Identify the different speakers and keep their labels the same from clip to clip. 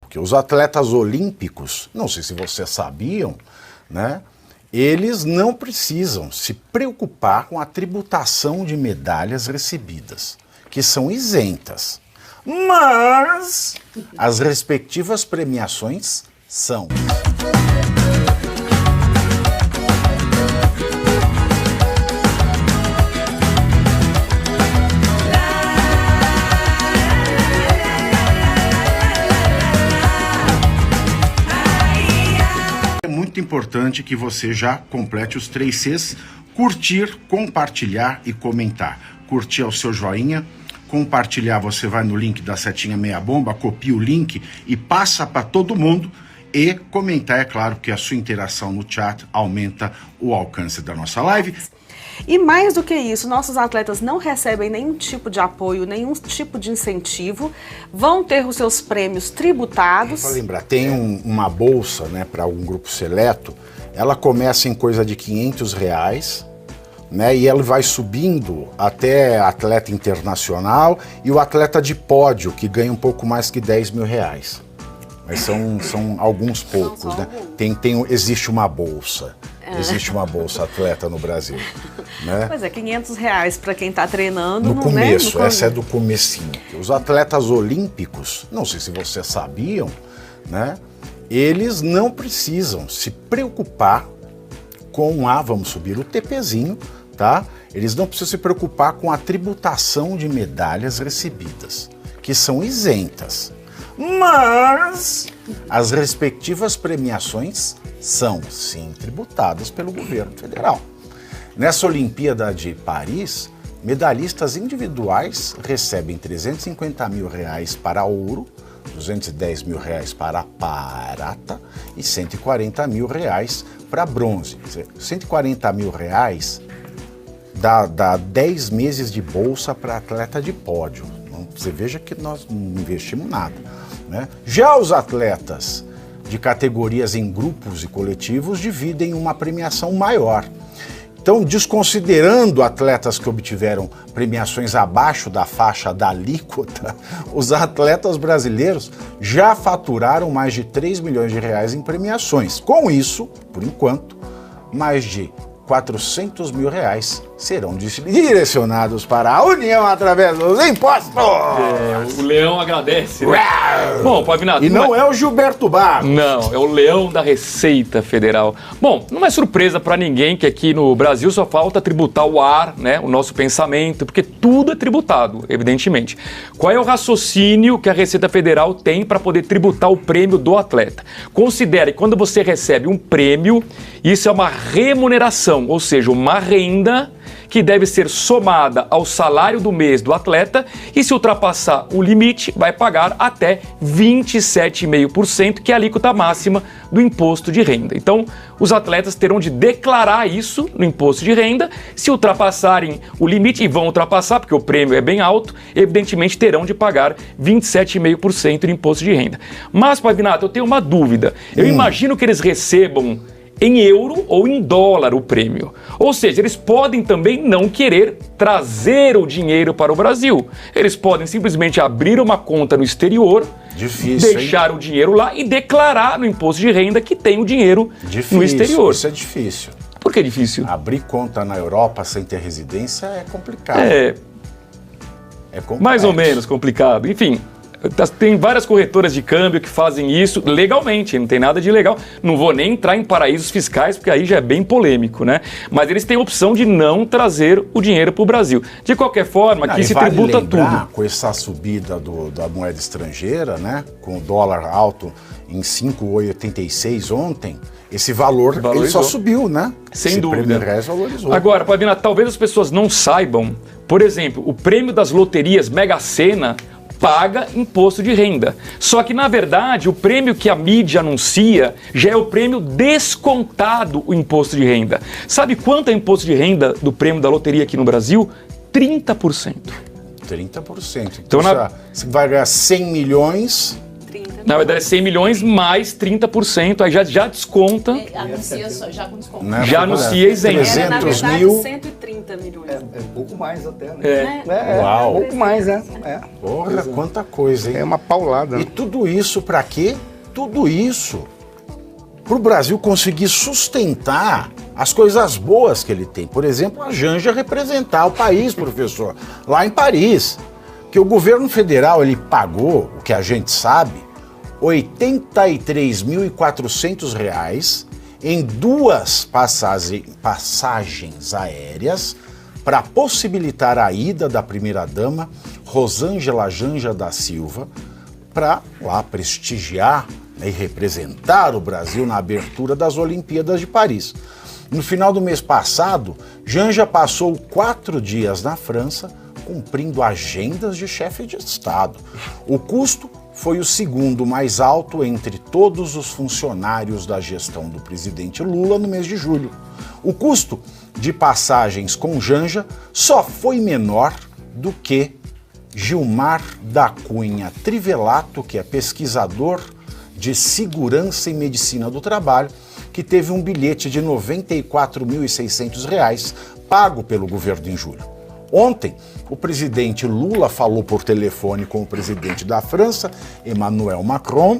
Speaker 1: que os atletas olímpicos, não sei se vocês sabiam, né? Eles não precisam se preocupar com a tributação de medalhas recebidas, que são isentas. Mas as respectivas premiações são. É muito importante que você já complete os 3 Cs: curtir, compartilhar e comentar. Curtir é o seu joinha. Compartilhar, você vai no link da setinha meia bomba, copia o link e passa para todo mundo. E comentar, é claro, que a sua interação no chat aumenta o alcance da nossa live.
Speaker 2: E mais do que isso, nossos atletas não recebem nenhum tipo de apoio, nenhum tipo de incentivo, vão ter os seus prêmios tributados.
Speaker 1: Para lembrar, tem uma bolsa, né, para algum grupo seleto, ela começa em coisa de R$500, né, e ela vai subindo até atleta internacional e o atleta de pódio, que ganha um pouco mais que R$10 mil. Mas são alguns poucos, né? Existe uma bolsa. Existe uma bolsa atleta no Brasil, né?
Speaker 2: Pois é, R$500 para quem está treinando.
Speaker 1: No começo,
Speaker 2: né?
Speaker 1: essa é do comecinho. Os atletas olímpicos, não sei se vocês sabiam, né? Eles não precisam se preocupar com vamos subir o TPzinho, tá? Eles não precisam se preocupar com a tributação de medalhas recebidas, que são isentas. Mas as respectivas premiações são, sim, tributadas pelo governo federal. Nessa Olimpíada de Paris, medalhistas individuais recebem R$350 mil para ouro, R$210 mil para prata e R$140 mil para bronze. Quer dizer, R$140 mil dá 10 meses de bolsa para atleta de pódio. Você veja que nós não investimos nada, né? Já os atletas de categorias em grupos e coletivos dividem uma premiação maior. Então, desconsiderando atletas que obtiveram premiações abaixo da faixa da alíquota, os atletas brasileiros já faturaram mais de R$3 milhões em premiações. Com isso, por enquanto, mais de R$400 mil serão direcionados para a União através dos impostos.
Speaker 3: O Leão agradece, né? Bom, Pavinato...
Speaker 1: E não é o Gilberto Barros.
Speaker 3: Não, é o Leão da Receita Federal. Bom, não é surpresa para ninguém que aqui no Brasil só falta tributar o ar, né? O nosso pensamento, porque tudo é tributado, evidentemente. Qual é o raciocínio que a Receita Federal tem para poder tributar o prêmio do atleta? Considere que quando você recebe um prêmio, isso é uma remuneração, ou seja, uma renda que deve ser somada ao salário do mês do atleta e, se ultrapassar o limite, vai pagar até 27,5%, que é a alíquota máxima do imposto de renda. Então, os atletas terão de declarar isso no imposto de renda. Se ultrapassarem o limite, e vão ultrapassar, porque o prêmio é bem alto, evidentemente terão de pagar 27,5% de imposto de renda. Mas, Pavinato, eu tenho uma dúvida. Eu imagino que eles recebam em euro ou em dólar o prêmio. Ou seja, eles podem também não querer trazer o dinheiro para o Brasil. Eles podem simplesmente abrir uma conta no exterior, deixar o dinheiro lá e declarar no imposto de renda que tem o dinheiro no exterior.
Speaker 1: Isso é difícil.
Speaker 3: Por que difícil?
Speaker 1: Abrir conta na Europa sem ter residência é complicado.
Speaker 3: É complexo. Mais ou menos complicado. Enfim, tem várias corretoras de câmbio que fazem isso legalmente, não tem nada de ilegal. Não vou nem entrar em paraísos fiscais, porque aí já é bem polêmico, né? Mas eles têm a opção de não trazer o dinheiro para o Brasil. De qualquer forma, aqui se tributa tudo.
Speaker 1: Com essa subida da moeda estrangeira, né? Com o dólar alto em 5,86 ontem, esse valor ele só subiu, né?
Speaker 3: Sem dúvida.
Speaker 1: O prêmio valorizou.
Speaker 3: Agora, Pavinato, talvez as pessoas não saibam, por exemplo, o prêmio das loterias Mega Sena paga imposto de renda. Só que, na verdade, o prêmio que a mídia anuncia já é o prêmio descontado o imposto de renda. Sabe quanto é o imposto de renda do prêmio da loteria aqui no Brasil? 30%.
Speaker 1: 30%. Então, você vai ganhar 100 milhões...
Speaker 3: Na verdade é 100 milhões mais 30%, aí já desconta.
Speaker 4: Anuncia já com desconto.
Speaker 1: Né?
Speaker 3: Já anuncia isento.
Speaker 2: Era, na
Speaker 1: 300
Speaker 2: verdade,
Speaker 1: mil.
Speaker 2: 130 milhões.
Speaker 5: É pouco mais até, né?
Speaker 1: Uau.
Speaker 5: Pouco mais, né?
Speaker 1: Porra, quanta coisa, hein?
Speaker 5: É uma paulada.
Speaker 1: E tudo isso para quê? Tudo isso para o Brasil conseguir sustentar as coisas boas que ele tem. Por exemplo, a Janja representar o país, professor, lá em Paris. Que o governo federal ele pagou, o que a gente sabe, R$ 83.400 em 2 passagens aéreas para possibilitar a ida da primeira-dama Rosângela Janja da Silva para lá prestigiar e representar o Brasil na abertura das Olimpíadas de Paris. No final do mês passado, Janja passou 4 dias na França cumprindo agendas de chefe de Estado. O custo foi o segundo mais alto entre todos os funcionários da gestão do presidente Lula no mês de julho. O custo de passagens com Janja só foi menor do que Gilmar da Cunha Trivelato, que é pesquisador de Segurança e Medicina do Trabalho, que teve um bilhete de R$ 94.600 pago pelo governo em julho. Ontem, o presidente Lula falou por telefone com o presidente da França, Emmanuel Macron.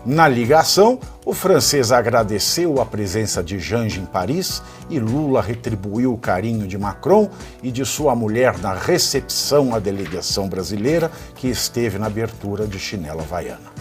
Speaker 1: Na ligação, o francês agradeceu a presença de Janja em Paris e Lula retribuiu o carinho de Macron e de sua mulher na recepção à delegação brasileira que esteve na abertura de Chinela Havaiana.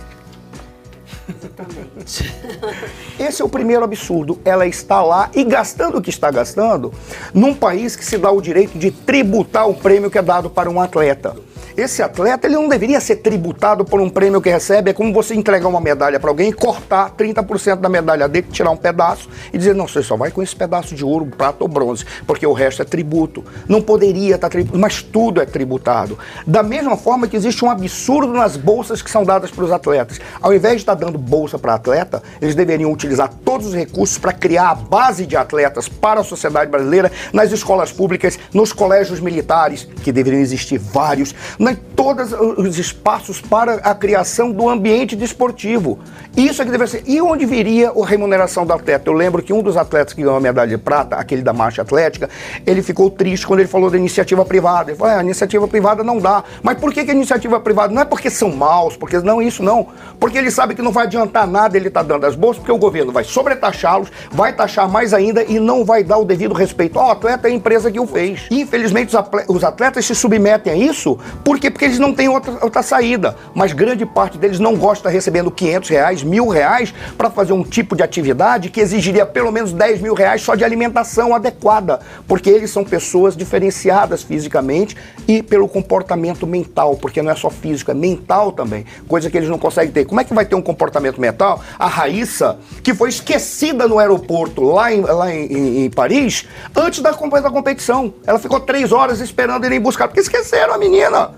Speaker 5: Esse é o primeiro absurdo. Ela está lá e gastando o que está gastando num país que se dá o direito de tributar o prêmio que é dado para um atleta. Esse atleta, ele não deveria ser tributado por um prêmio que recebe. É como você entregar uma medalha para alguém e cortar 30% da medalha dele, tirar um pedaço e dizer, não, você só vai com esse pedaço de ouro, prata ou bronze, porque o resto é tributo. Não poderia estar tributado, mas tudo é tributado. Da mesma forma que existe um absurdo nas bolsas que são dadas para os atletas. Ao invés de estar dando bolsa para atleta, eles deveriam utilizar todos os recursos para criar a base de atletas para a sociedade brasileira, nas escolas públicas, nos colégios militares, que deveriam existir vários, em todos os espaços para a criação do ambiente desportivo. Isso é que deveria ser. E onde viria a remuneração do atleta? Eu lembro que um dos atletas que ganhou a medalha de prata, aquele da marcha atlética, ele ficou triste quando ele falou da iniciativa privada. Ele falou, a iniciativa privada não dá. Mas por que a iniciativa privada? Não é porque são maus, porque não isso não. Porque ele sabe que não vai adiantar nada ele estar dando as bolsas, porque o governo vai sobretaxá-los, vai taxar mais ainda e não vai dar o devido respeito ao atleta e à empresa que o fez. E, infelizmente, os atletas se submetem a isso. Por quê? Porque eles não têm outra saída. Mas grande parte deles não gosta de estar recebendo R$500, R$1.000 para fazer um tipo de atividade que exigiria pelo menos R$10.000 só de alimentação adequada. Porque eles são pessoas diferenciadas fisicamente e pelo comportamento mental. Porque não é só físico, é mental também. Coisa que eles não conseguem ter. Como é que vai ter um comportamento mental? A Raíssa, que foi esquecida no aeroporto lá em Paris, antes da competição. Ela ficou 3 horas esperando irem buscar, porque esqueceram a menina.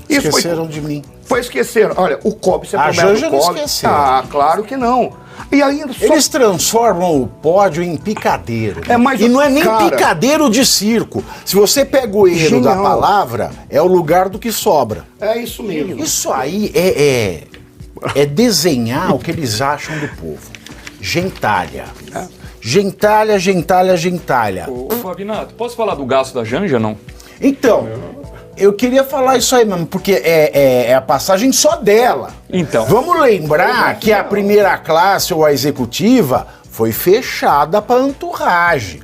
Speaker 5: Isso
Speaker 1: Esqueceram de mim.
Speaker 5: Foi esquecer. Olha, o Kobe, você
Speaker 1: A Janja não esqueceu.
Speaker 5: Ah, claro que não. E ainda só...
Speaker 1: Eles transformam o pódio em picadeiro.
Speaker 5: Mas,
Speaker 1: e não é nem
Speaker 5: cara,
Speaker 1: picadeiro de circo. Se você pega o erro da
Speaker 5: genial.
Speaker 1: palavra, é o lugar do que sobra.
Speaker 5: É isso mesmo.
Speaker 1: Isso aí é desenhar o que eles acham do povo. Gentalha. Gentalha, gentalha, gentalha.
Speaker 3: Ô, Fabinato, posso falar do gasto da Janja, não?
Speaker 1: Então, eu queria falar isso aí mesmo, porque é a passagem só dela.
Speaker 3: Então.
Speaker 1: Vamos lembrar que a primeira classe ou a executiva foi fechada para entourage.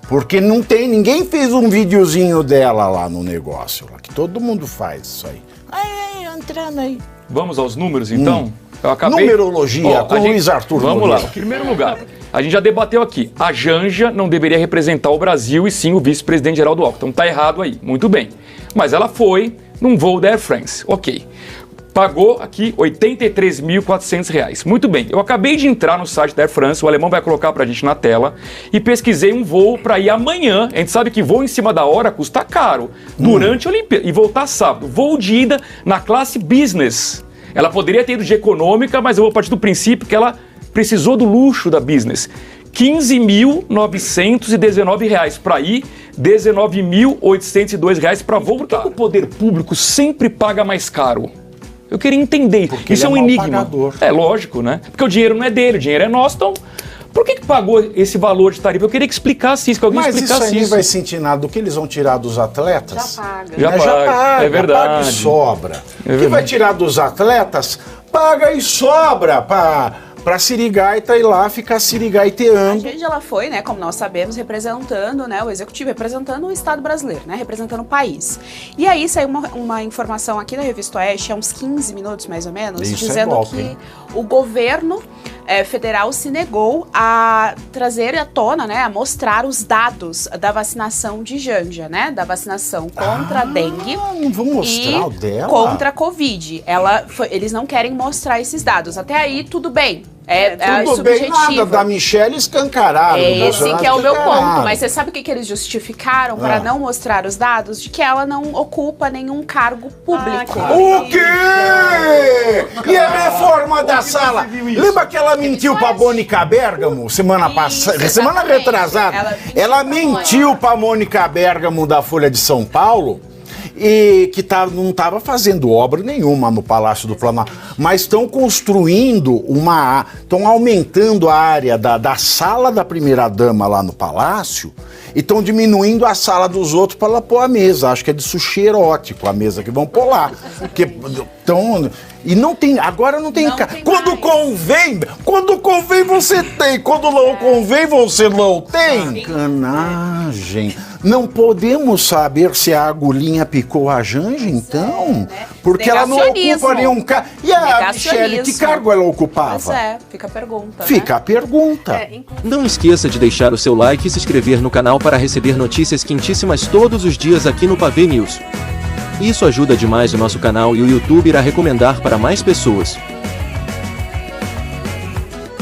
Speaker 1: Porque ninguém fez um videozinho dela lá no negócio, lá, que todo mundo faz isso aí. Aí, entrando aí.
Speaker 3: Vamos aos números, então? Eu acabei...
Speaker 1: Numerologia, com Luiz Arthur
Speaker 3: Vamos
Speaker 1: Nogueira.
Speaker 3: lá, em primeiro lugar, a gente já debateu aqui. A Janja não deveria representar o Brasil e sim o vice-presidente geral do Alckmin. Então tá errado aí, muito bem. Mas ela foi num voo da Air France, ok. Pagou aqui R$ 83.400. Muito bem, eu acabei de entrar no site da Air France, o alemão vai colocar pra gente na tela, e pesquisei um voo para ir amanhã. A gente sabe que voo em cima da hora custa caro, durante a Olimpíada, e voltar sábado. Voo de ida na classe business. Ela poderia ter ido de econômica, mas eu vou partir do princípio que ela precisou do luxo da business. R$ 15.919 para ir, R$ 19.802 para voltar. Por que o poder público sempre paga mais caro? Eu queria entender.
Speaker 1: Porque
Speaker 3: Isso
Speaker 1: ele
Speaker 3: é um
Speaker 1: é mal
Speaker 3: enigma.
Speaker 1: pagador.
Speaker 3: É lógico, né? Porque o dinheiro não é dele, o dinheiro é nosso, então... Por que pagou esse valor de tarifa? Eu queria que explicasse isso, que alguém
Speaker 1: Mas isso
Speaker 3: explicasse
Speaker 1: aí
Speaker 3: isso.
Speaker 1: vai sentir nada do que eles vão tirar dos atletas.
Speaker 2: Já paga.
Speaker 3: Já
Speaker 1: Né?
Speaker 3: paga, é verdade.
Speaker 1: Paga e sobra.
Speaker 3: É
Speaker 1: O que
Speaker 3: verdade.
Speaker 1: vai tirar dos atletas, paga e sobra pra Sirigaita ir lá ficar
Speaker 4: A
Speaker 1: sirigaiteando.
Speaker 4: gente, ela foi, né, como nós sabemos, representando, né, o executivo, representando o Estado brasileiro, né, representando o país. E aí saiu uma informação aqui na Revista Oeste, há uns 15 minutos mais ou menos,
Speaker 1: Isso é
Speaker 4: dizendo
Speaker 1: golpe,
Speaker 4: que
Speaker 1: hein?
Speaker 4: o governo federal se negou a trazer à tona, né, a mostrar os dados da vacinação de Janja, né, da vacinação contra a dengue.
Speaker 1: Não vou mostrar
Speaker 4: E
Speaker 1: o dela.
Speaker 4: contra a Covid. Eles não querem mostrar esses dados. Até aí, tudo bem.
Speaker 1: Tudo bem, nada da Michelle escancarado. do
Speaker 4: Esse
Speaker 1: Bolsonaro
Speaker 4: que é o meu
Speaker 1: escancarado.
Speaker 4: ponto. Mas você sabe o que eles justificaram para não mostrar os dados? De que ela não ocupa nenhum cargo público.
Speaker 1: O quê? E a reforma da sala? Lembra que ela mentiu pra Mônica Bergamo semana passada, semana
Speaker 4: exatamente.
Speaker 1: retrasada?
Speaker 4: Ela
Speaker 1: Ela
Speaker 4: mentiu pra
Speaker 1: mentiu pra Mônica Bergamo da Folha de São Paulo e que não estava fazendo obra nenhuma no Palácio do Planalto, mas estão construindo estão aumentando a área da sala da primeira-dama lá no Palácio e estão diminuindo a sala dos outros para ela pôr a mesa. Acho que é de sushi erótico a mesa que vão pôr lá. E não tem, agora não tem.
Speaker 4: Não tem
Speaker 1: quando
Speaker 4: mais.
Speaker 1: quando convém você tem, quando não convém você não tem. Canagem. Não podemos saber se a agulhinha picou a Janja, então? Porque ela não
Speaker 4: Negacionismo.
Speaker 1: ocupa nenhum cargo. E a
Speaker 4: Negacionismo.
Speaker 1: Michelle, que cargo ela ocupava?
Speaker 4: Pois é, fica a pergunta.
Speaker 1: Fica a pergunta.
Speaker 6: Não esqueça de deixar o seu like e se inscrever no canal para receber notícias quentíssimas todos os dias aqui no Pavê News. Isso ajuda demais o nosso canal e o YouTube irá recomendar para mais pessoas.